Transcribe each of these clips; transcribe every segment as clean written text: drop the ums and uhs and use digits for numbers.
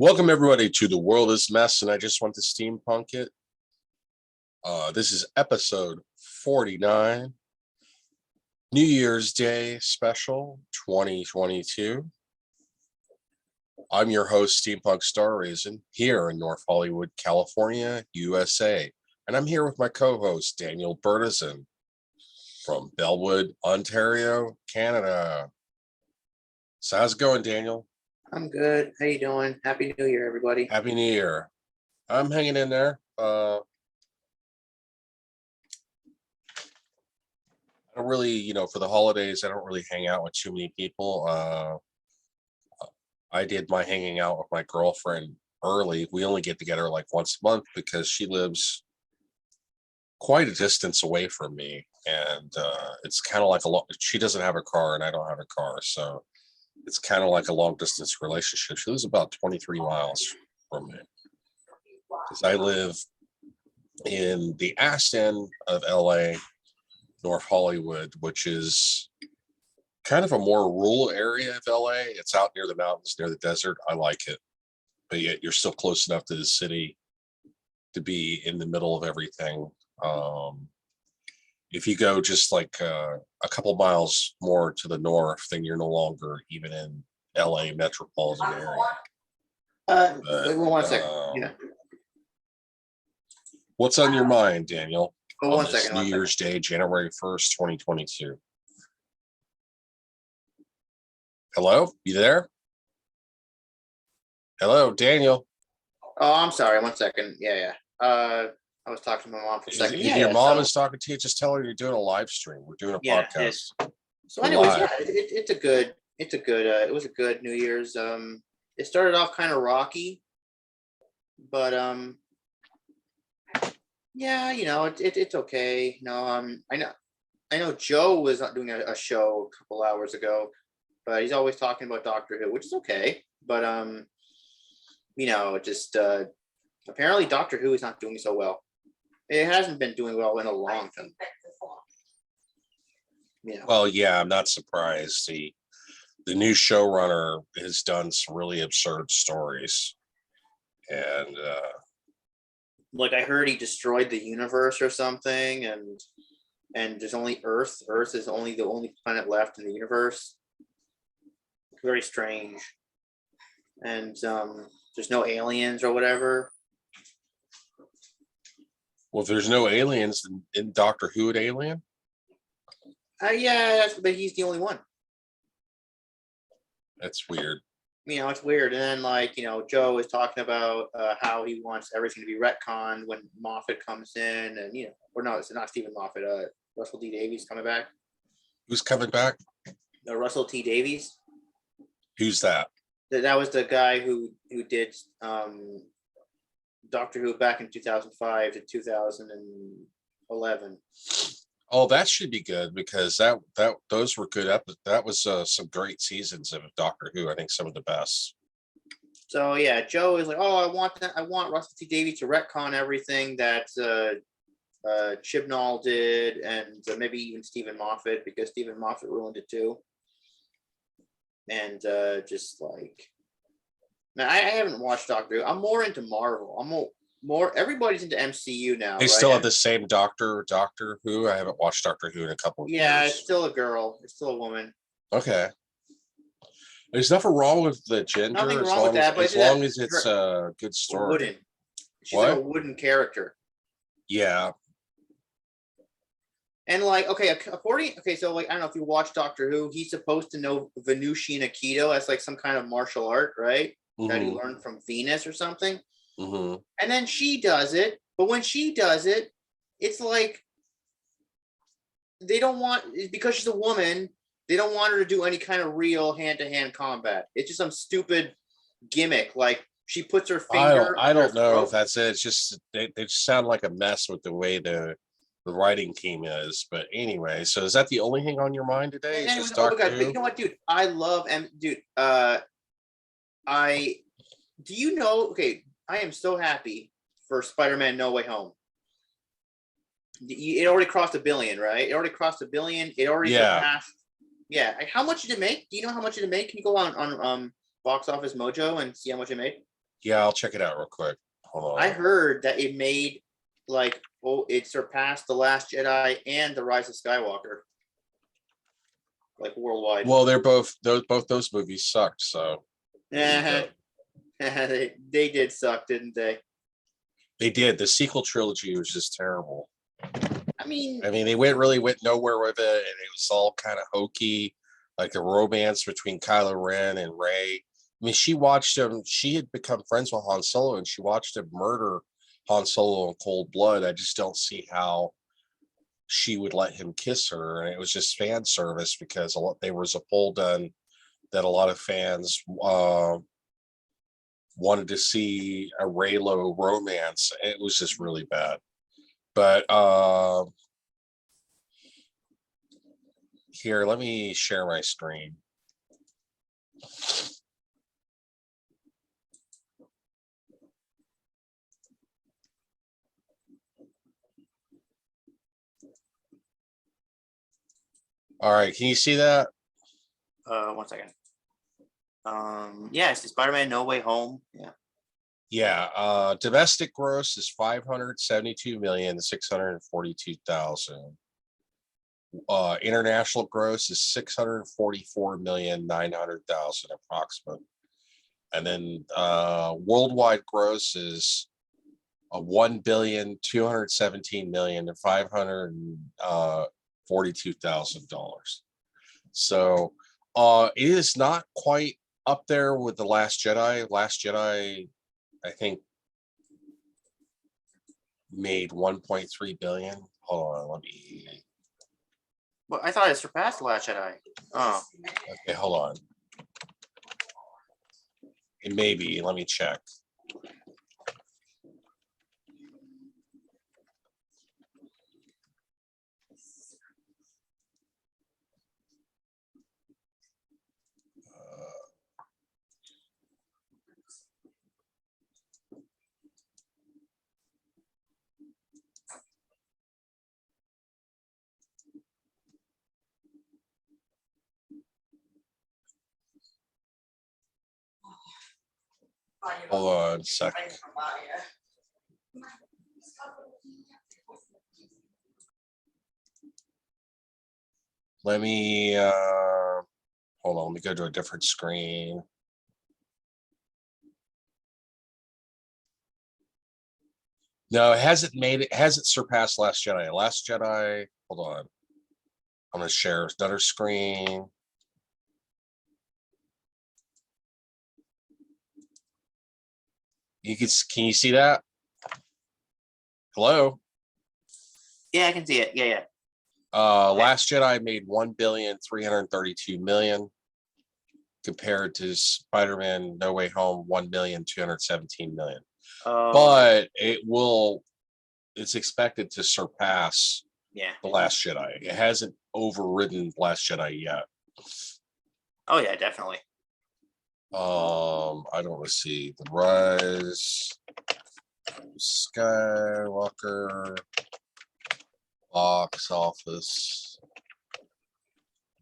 Welcome everybody to The World is Mess, and I just want to steampunk it. This is episode 49, New Year's Day special 2022. I'm your host, Steampunk Star Raisin, here in North Hollywood, California, USA. And I'm here with my co-host, Daniel Bertizzon from Bellwood, Ontario, Canada. So how's it going, Daniel? I'm good. How you doing? Happy New Year, everybody. Happy New Year. I'm hanging in there. I don't really, for the holidays, I don't really hang out with too many people. I did my hanging out with my girlfriend early. We only get together like once a month because she lives quite a distance away from me. And it's kind of like she doesn't have a car and I don't have a car. So it's kind of like a long distance relationship. She lives about 23 miles from me. Because I live in the ass end of LA, North Hollywood, which is kind of a more rural area of LA. It's out near the mountains, near the desert. I like it. But yet you're still close enough to the city to be in the middle of everything. If you go just like a couple miles more to the north, then you're no longer even in LA metropolitan area. One second. Yeah. What's on your mind, Daniel? One second. New Year's Day, January 1st, 2022. Hello? You there? Hello, Daniel. Oh, I'm sorry. 1 second. Yeah. I was talking to my mom for a second. If your mom is talking to you, just tell her you're doing a live stream. We're doing a podcast. So anyways, it was a good New Year's. It started off kind of rocky, but it's okay. I know Joe was doing a show a couple hours ago, but he's always talking about Doctor Who, which is okay. But apparently Doctor Who is not doing so well. It hasn't been doing well in a long time. Yeah. Well, yeah, I'm not surprised. The new showrunner has done some really absurd stories, and like I heard he destroyed the universe or something, and there's only Earth. Earth is the only planet left in the universe. Very strange. And there's no aliens or whatever. Well, if there's no aliens, then in Doctor Who an alien? But he's the only one. That's weird. It's weird. And then, Joe is talking about how he wants everything to be retconned when Moffat comes in, and or no, it's not Stephen Moffat. Russell T Davies coming back. Who's coming back? Russell T Davies. Who's that? That was the guy who did Doctor Who back in 2005 to 2011. Oh, that should be good because those were good that was some great seasons of Doctor Who. I think some of the best. So yeah, Joe is like, oh, I want Russell T Davies to retcon everything that Chibnall did, and maybe even Stephen Moffat, because Stephen Moffat ruined it too. And man, I haven't watched Doctor Who. I'm more into Marvel. I'm more. Everybody's into MCU now. They still have the same Doctor Who. I haven't watched Doctor Who in a couple of years. Yeah, it's still a girl. It's still a woman. Okay. There's nothing wrong with the gender. Nothing wrong with that, but as long as it's a good story. Wooden. She's like a wooden character. Yeah. And so I don't know if you watch Doctor Who, he's supposed to know Venusian Aikido as like some kind of martial art, right? Mm-hmm. That he learned from Venus or something. Mm-hmm. And then she does it, but when she does it, it's like they don't want, because she's a woman, they don't want her to do any kind of real hand-to-hand combat. It's just some stupid gimmick, like she puts her finger. I don't know if that's it. It's just they just sound like a mess with the way the writing team is. But anyway, so is that the only thing on your mind today? Oh my God, but you know what, dude? I love I am so happy for Spider-Man No Way Home. It already crossed 1 billion, right? It already crossed 1 billion. It already surpassed. Yeah. How much did it make? Do you know how much did it make? Can you go on Box Office Mojo and see how much it made? Yeah, I'll check it out real quick. Hold I on. heard that it made like it surpassed the Last Jedi and the Rise of Skywalker, like worldwide. Well, they're both those movies sucked. So there you go. They did suck, didn't they? They did. The sequel trilogy was just terrible. I mean, They went nowhere with it, and it was all kind of hokey, like the romance between Kylo Ren and Rey. She watched him. She had become friends with Han Solo, and she watched him murder Han Solo in cold blood. I just don't see how she would let him kiss her, and it was just fan service because there was a poll done that a lot of fans wanted to see a Reylo romance. It was just really bad. But here, let me share my screen. All right, can you see that? 1 second. Yeah, it's Spider-Man No Way Home. Yeah. Yeah, domestic gross is 572,642,000. International gross is 644,900,000 approximate. And then worldwide gross is 1,217,542,000 So it is not quite up there with the Last Jedi. Last Jedi, I think, made 1.3 billion. Hold on, let me. Well, I thought it surpassed the Last Jedi. Oh, Okay, hold on. It may be. Let me check. Hold on a second. Let me hold on. Let me go to a different screen. No, it hasn't made it. Hasn't surpassed Last Jedi. Last Jedi. Hold on. I'm gonna share another screen. Can you see that? Hello. yeah, I can see it. Yeah. Last Jedi made 1,332,000,000 compared to Spider-Man No Way Home 1,217,000,000. But it's expected to surpass The Last Jedi. It hasn't overridden Last Jedi yet. Oh yeah, definitely. I don't want to see the Rise Skywalker box office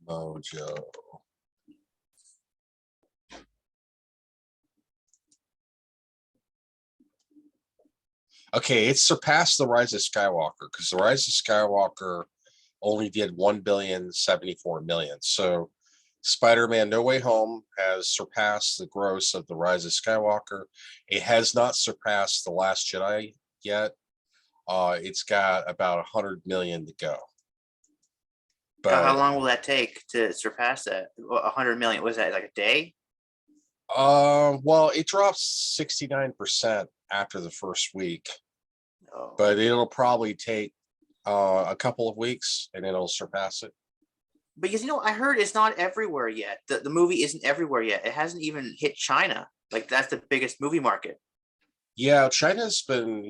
mojo. Okay, it surpassed the Rise of Skywalker because the Rise of Skywalker only did 1,074,000,000. So Spider-Man No Way Home has surpassed the gross of the Rise of Skywalker. It has not surpassed the Last Jedi yet. It's got about 100 million to go. But how long will that take to surpass that? 100 million? Was that like a day? Well, it drops 69% after the first week, but it'll probably take a couple of weeks and it'll surpass it. Because I heard it's not everywhere yet. The movie isn't everywhere yet. It hasn't even hit China. Like that's the biggest movie market. Yeah, China's been,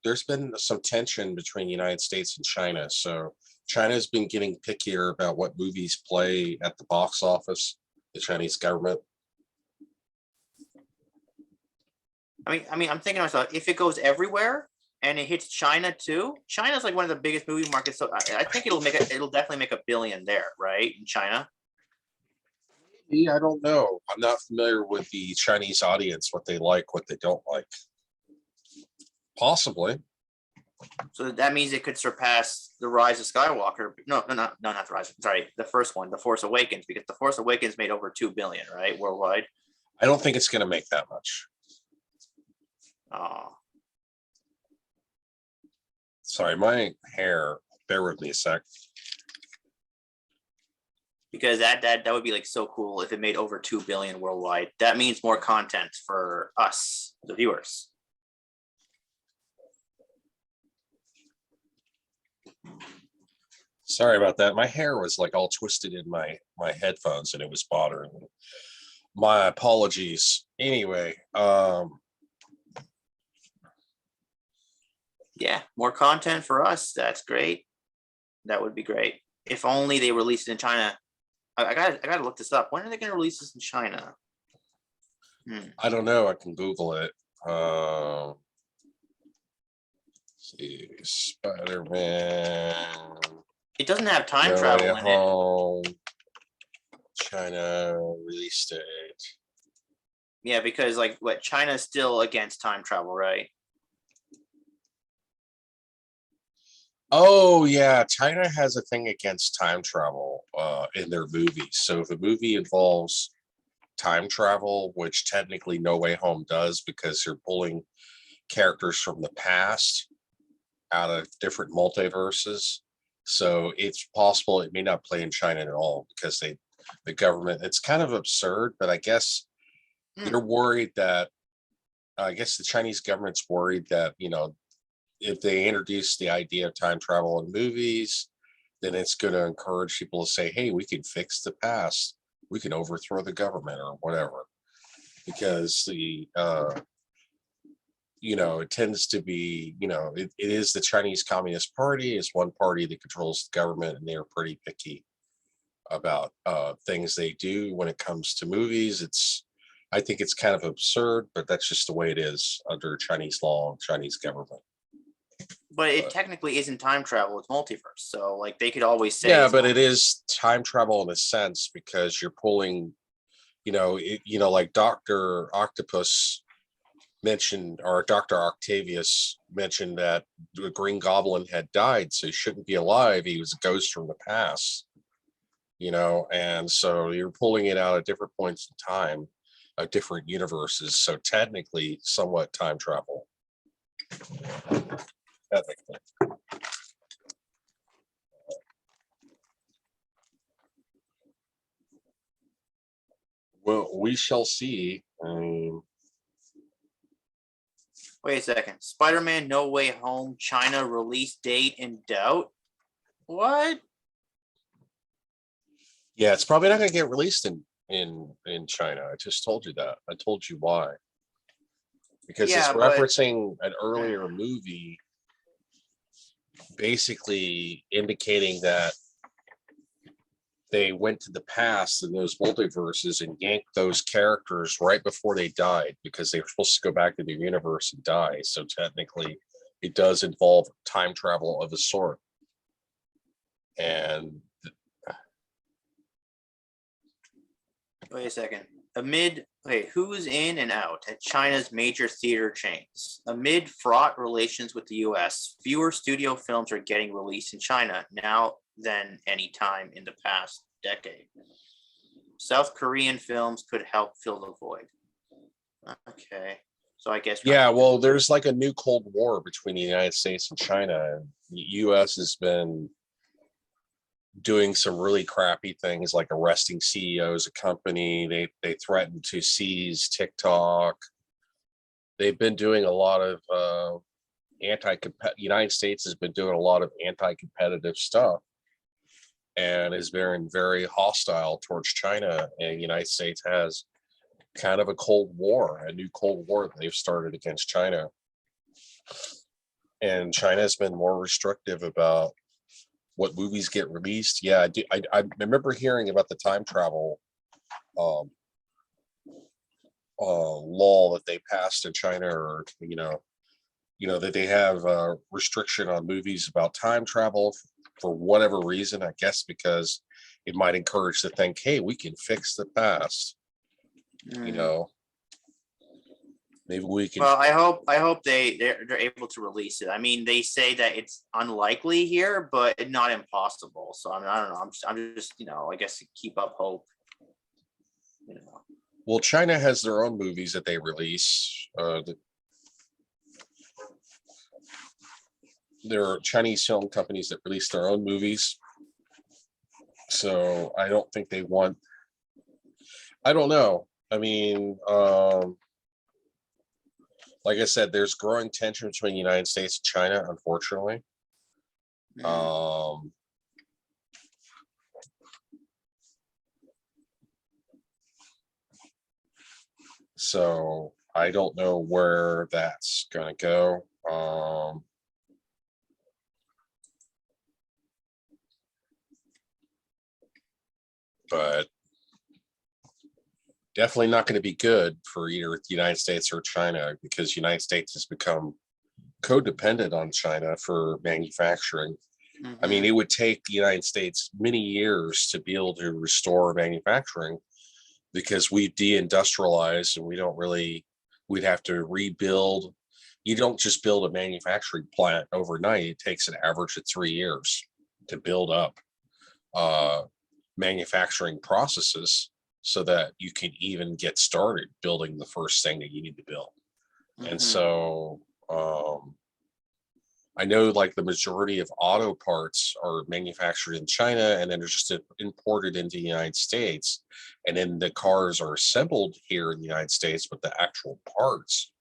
there's been some tension between the United States and China. So China's been getting pickier about what movies play at the box office, the Chinese government. I'm thinking to myself, if it goes everywhere and it hits China too, China's like one of the biggest movie markets. So I think it'll definitely make $1 billion there, right? In China. Maybe, I don't know. I'm not familiar with the Chinese audience, what they like, what they don't like. Possibly. So that means it could surpass the Rise of Skywalker. No, not the Rise. Sorry, the first one, the Force Awakens, because the Force Awakens made over 2 billion, right, worldwide. I don't think it's going to make that much. Oh, Sorry, my hair. Bear with me a sec. because that would be like so cool if it made over 2 billion worldwide. That means more content for us, the viewers. Sorry about that. My hair was like all twisted in my headphones, and it was bothering me. My apologies. Anyway, Yeah, more content for us. That's great. That would be great. If only they released it in China. I gotta look this up. When are they gonna release this in China? I don't know. I can Google it. See, Spider-Man. It doesn't have time No travel Way in it. Home. China release date. Yeah, because like what China's still against time travel, right? Oh yeah, China has a thing against time travel in their movies. So if a movie involves time travel, which technically No Way Home does because you're pulling characters from the past out of different multiverses. So it's possible it may not play in China at all because the government, it's kind of absurd, but I guess they're worried that I guess the Chinese government's worried that, if they introduce the idea of time travel in movies, then it's going to encourage people to say, hey, we can fix the past. We can overthrow the government or whatever. Because it tends to be, it is the Chinese Communist Party is one party that controls the government, and they're pretty picky about things they do when it comes to movies. I think it's kind of absurd, but that's just the way it is under Chinese law and Chinese government. But it technically isn't time travel; it's multiverse. So, like, they could always say, yeah, but it is time travel in a sense because you're pulling, like Dr. Octopus mentioned, or Dr. Octavius mentioned that the Green Goblin had died, so he shouldn't be alive. He was a ghost from the past, and so you're pulling it out at different points in time of different universes. So technically, somewhat time travel. Technically. Well, we shall see. wait a second, Spider-Man: No Way Home, China release date in doubt. What? Yeah, it's probably not going to get released in China. I just told you that. I told you why. Because it's referencing an earlier movie, basically indicating that they went to the past in those multiverses and yanked those characters right before they died because they were supposed to go back to their universe and die. So technically, it does involve time travel of a sort. And Wait a second. Who's in and out at China's major theater chains? Amid fraught relations with the US, fewer studio films are getting released in China now than any time in the past decade. South Korean films could help fill the void. Okay. So I guess. Yeah, well, there's like a new Cold War between the United States and China. And the US has been doing some really crappy things like arresting CEOs of company. They threatened to seize TikTok. They've been doing a lot of United States has been doing a lot of anti-competitive stuff and has been very hostile towards China. And the United States has kind of a new Cold War that they've started against China. And China has been more restrictive about what movies get released. Yeah, I remember hearing about the time travel law that they passed in China, or that they have a restriction on movies about time travel for whatever reason. I guess because it might encourage to think, hey, we can fix the past. You know, maybe we can. Well, I hope they're able to release it. I mean, they say that it's unlikely here, but not impossible. So I mean, I don't know. I'm just I guess keep up hope. Well, China has their own movies that they release. There are Chinese film companies that release their own movies. So I don't think they want. I don't know. I mean, like I said, there's growing tension between the United States and China, unfortunately. So I don't know where that's going to go. But definitely not going to be good for either the United States or China, because the United States has become codependent on China for manufacturing. I mean, it would take the United States many years to be able to restore manufacturing, because we've deindustrialized and we'd have to rebuild. You don't just build a manufacturing plant overnight. It takes an average of 3 years to build up manufacturing processes so that you can even get started building the first thing that you need to build. And so I know like the majority of auto parts are manufactured in China and then they're just imported into the United States. And then the cars are assembled here in the United States, but the actual parts,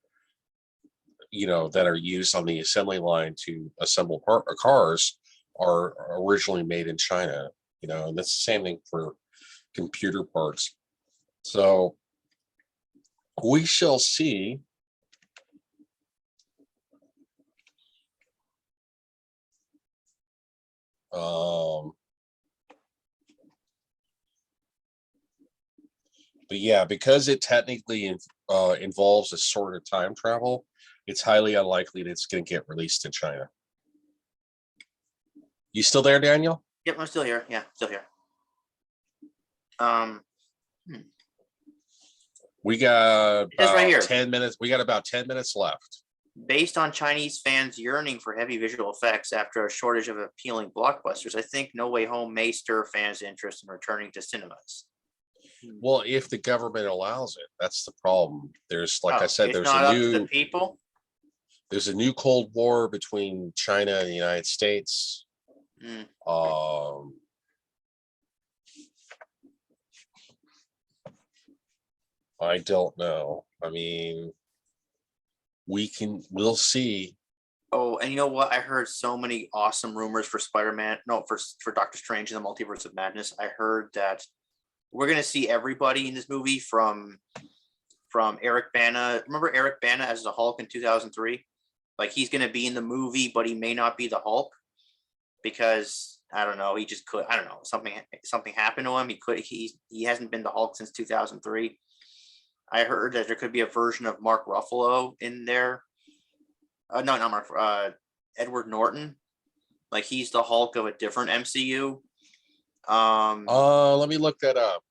that are used on the assembly line to assemble cars are originally made in China, and that's the same thing for computer parts. So we shall see. But yeah, because it technically involves a sort of time travel, it's highly unlikely that it's going to get released in China. You still there, Daniel? Yep, I'm still here. Yeah, still here. We got about right here. 10 minutes. We got about 10 minutes left. Based on Chinese fans yearning for heavy visual effects after a shortage of appealing blockbusters, I think No Way Home may stir fans' interest in returning to cinemas. Well, if the government allows it, that's the problem. There's, like I said, it's there's not up to the people. There's a new Cold War between China and the United States. I don't know. I mean, we'll see. Oh, and you know what? I heard so many awesome rumors for Spider-Man. No, for Doctor Strange in the Multiverse of Madness. I heard that we're gonna see everybody in this movie from Eric Bana. Remember Eric Bana as the Hulk in 2003? Like he's gonna be in the movie, but he may not be the Hulk because I don't know. He just could. I don't know. Something happened to him. He hasn't been the Hulk since 2003. I heard that there could be a version of Mark Ruffalo in there. No, not Mark. Edward Norton. Like he's the Hulk of a different MCU. Let me look that up.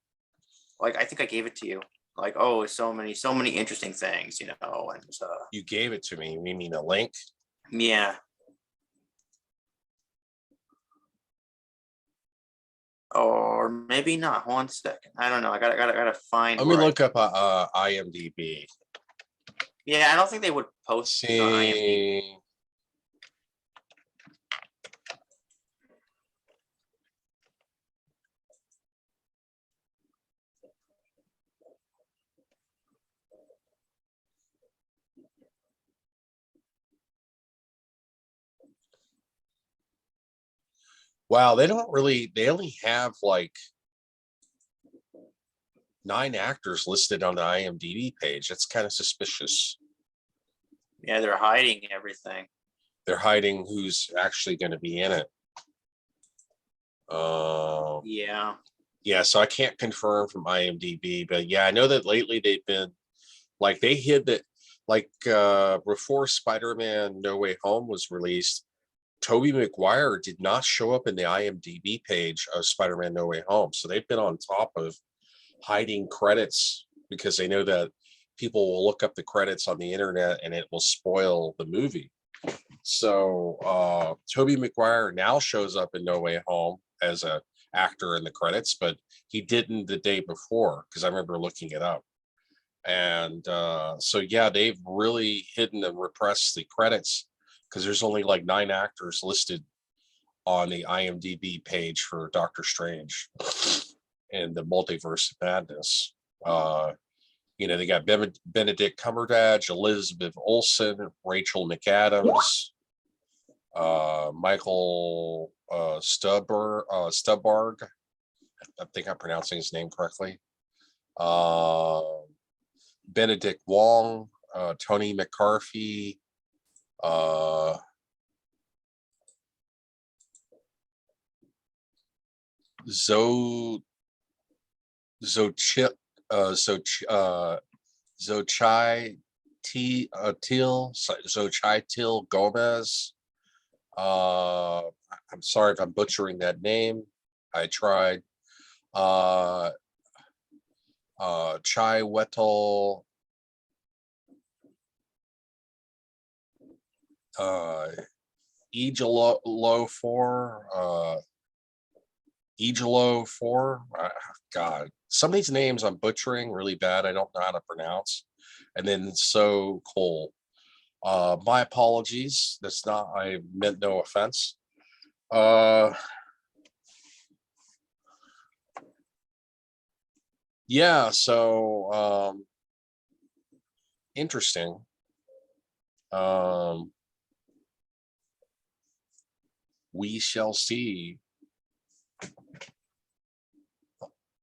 Like I think I gave it to you. Like, oh, so many interesting things, and you gave it to me. You mean a link? Yeah. Or maybe not. 1 second. I don't know. I gotta find. Let me look up IMDb. Yeah, I don't think they would post it on IMDb. Wow, they only have like 9 actors listed on the IMDb page. That's kind of suspicious. Yeah, they're hiding everything. They're hiding who's actually going to be in it. Yeah. Yeah, so I can't confirm from IMDb, but yeah, I know that lately they've been like they hid that like before Spider-Man No Way Home was released, Tobey Maguire did not show up in the IMDb page of Spider-Man No Way Home. So they've been on top of hiding credits because they know that people will look up the credits on the internet and it will spoil the movie. So Tobey Maguire now shows up in No Way Home as a actor in the credits, but he didn't the day before because I remember looking it up. And so yeah, they've really hidden and repressed the credits because there's only like 9 actors listed on the IMDb page for Doctor Strange and the Multiverse of Madness. They got Benedict Cumberbatch, Elizabeth Olsen, Rachel McAdams, Michael Stubbard. I think I'm pronouncing his name correctly. Benedict Wong, Tony McCarthy, Zochai Till Gomez. I'm sorry if I'm butchering that name. I tried. Chai Wetel, Ejalo 4. God, some of these names I'm butchering really bad. I don't know how to pronounce. And then So Cole. My apologies. That's not, I meant no offense. Yeah, so interesting. We shall see.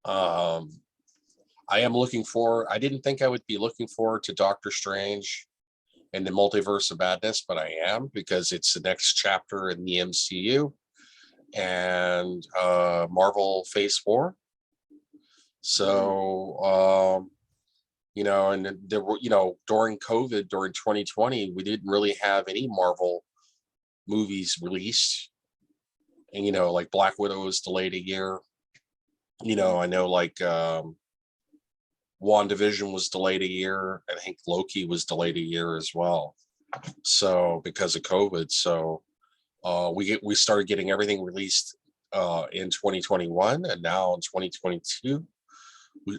I am looking forward. I didn't think I would be looking forward to Doctor Strange and the Multiverse of Madness, but I am because it's the next chapter in the MCU and Marvel Phase 4. So, and there were, during COVID, during 2020, we didn't really have any Marvel movies released. And, like Black Widow was delayed a year. I know like WandaVision was delayed a year. I think Loki was delayed a year as well. So because of COVID, so we started getting everything released in 2021 and now in 2022. I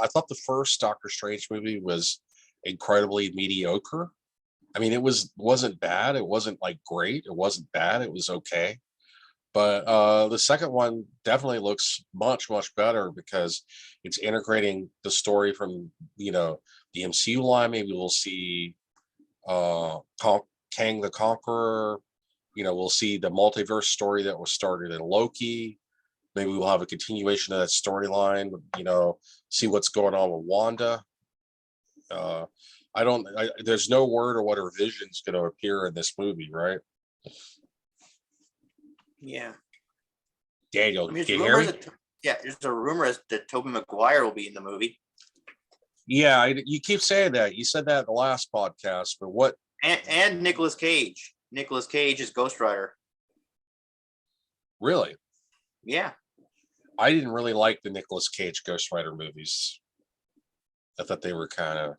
thought the first Doctor Strange movie was incredibly mediocre. I mean, wasn't bad. It wasn't like great. It wasn't bad. It was okay. But the second one definitely looks much, much better because it's integrating the story from, the MCU line. Maybe we'll see Kang the Conqueror. We'll see the multiverse story that was started in Loki. Maybe we'll have a continuation of that storyline, see what's going on with Wanda. There's no word or what her vision's going to appear in this movie, right? Yeah. Daniel, I mean, you hear me? There's a rumor that Tobey Maguire will be in the movie. Yeah, you keep saying that. You said that in the last podcast, but what? And Nicolas Cage. Nicolas Cage is Ghost Rider. Really? Yeah. I didn't really like the Nicolas Cage Ghost Rider movies. I thought they were kind of.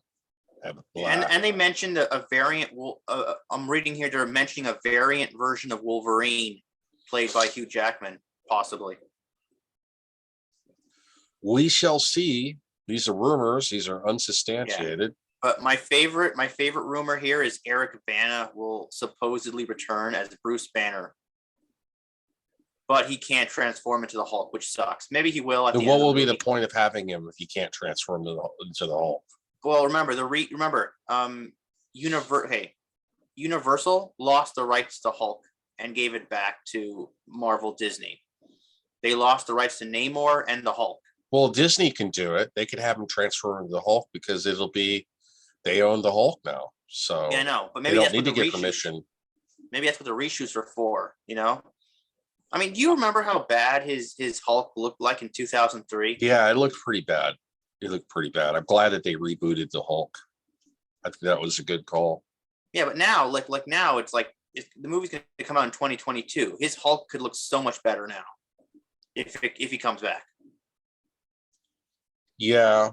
And they mentioned a variant. I'm reading here. They're mentioning a variant version of Wolverine, played by Hugh Jackman, possibly. We shall see. These are rumors. These are unsubstantiated. Yeah. But my favorite rumor here is Eric Bana will supposedly return as Bruce Banner, but he can't transform into the Hulk, which sucks. Maybe he will. Then what will be the point of having him if he can't transform into the Hulk? Well, remember Universal lost the rights to Hulk and gave it back to Marvel Disney. They lost the rights to Namor and the Hulk. Well, Disney can do it. They could have him transfer into the Hulk because they own the Hulk now. So yeah, I know, but maybe they don't need to get permission. Maybe that's what the reshoots are for. I mean, do you remember how bad his Hulk looked like in 2003? Yeah, it looked pretty bad. I'm glad that they rebooted the Hulk. I think that was a good call. Yeah, but now, like now, it's like the movie's going to come out in 2022. His Hulk could look so much better now if he comes back. Yeah.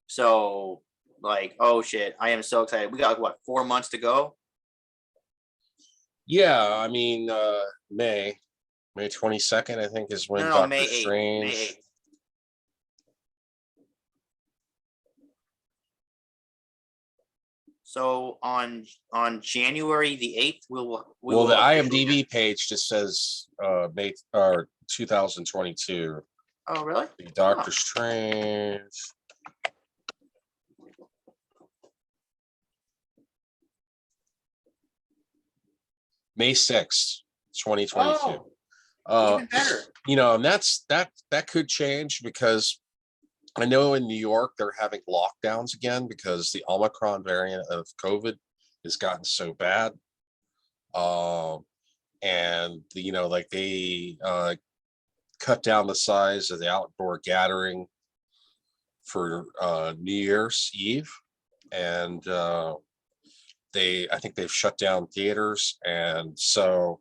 So like, oh shit, I am so excited. We got like, what, 4 months to go? Yeah, I mean, May 22nd, I think, is when No, Doctor May 8th. Strange. May 8th. So on January the 8th, Well, the IMDb page just says May or 2022. Oh, really? Doctor Strange. May 6th, 2022. Even better. And that could change because I know in New York they're having lockdowns again because the Omicron variant of COVID has gotten so bad. And like they cut down the size of the outdoor gathering for New Year's Eve, and I think they've shut down theaters, and so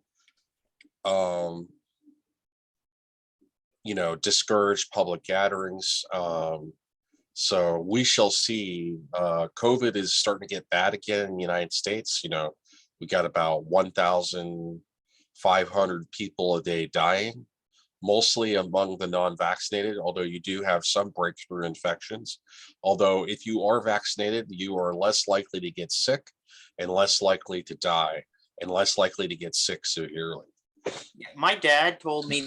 discourage public gatherings. So we shall see. COVID is starting to get bad again in the United States. We got about 1,500 people a day dying, mostly among the non-vaccinated, although you do have some breakthrough infections. Although if you are vaccinated, you are less likely to get sick and less likely to die and less likely to get sick severely. My dad told me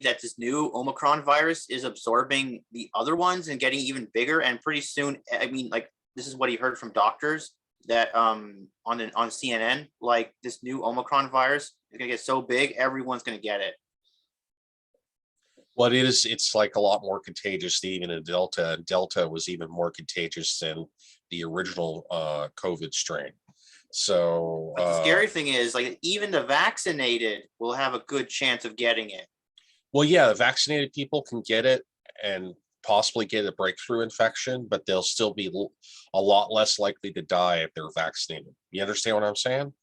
that this new Omicron virus is absorbing the other ones and getting even bigger. And pretty soon, I mean, like, this is what he heard from doctors that on CNN, like, this new Omicron virus is gonna get so big, everyone's gonna get it. Well, it's like a lot more contagious than even a Delta. And Delta was even more contagious than the original COVID strain. So but the scary thing is, like, even the vaccinated will have a good chance of getting it. Well, yeah, the vaccinated people can get it and possibly get a breakthrough infection, but they'll still be a lot less likely to die if they're vaccinated. You understand what I'm saying?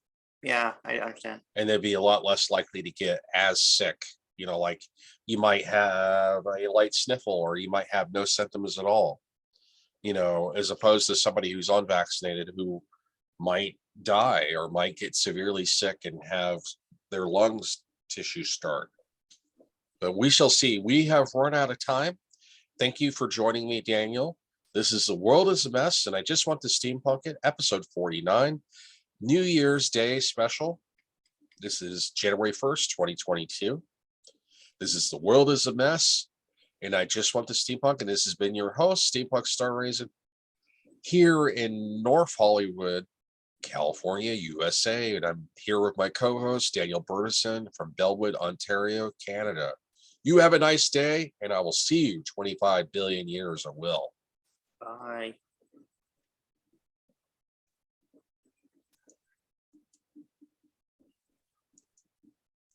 Yeah, I understand. And they'd be a lot less likely to get as sick. Like you might have a light sniffle or you might have no symptoms at all, as opposed to somebody who's unvaccinated who might die or might get severely sick and have their lungs tissue start. But we shall see. We have run out of time. Thank you for joining me, Daniel. This is The World is a Mess, and I just want to steampunk it, episode 49, New Year's Day special. This is January 1st, 2022. This is The World is a Mess, and I just want to steampunk, and this has been your host, Steampunk Star Raisin, here in North Hollywood, California, USA, and I'm here with my co-host, Daniel Bertizzon from Bellwood, Ontario, Canada. You have a nice day, and I will see you 25 billion years. I will. Bye.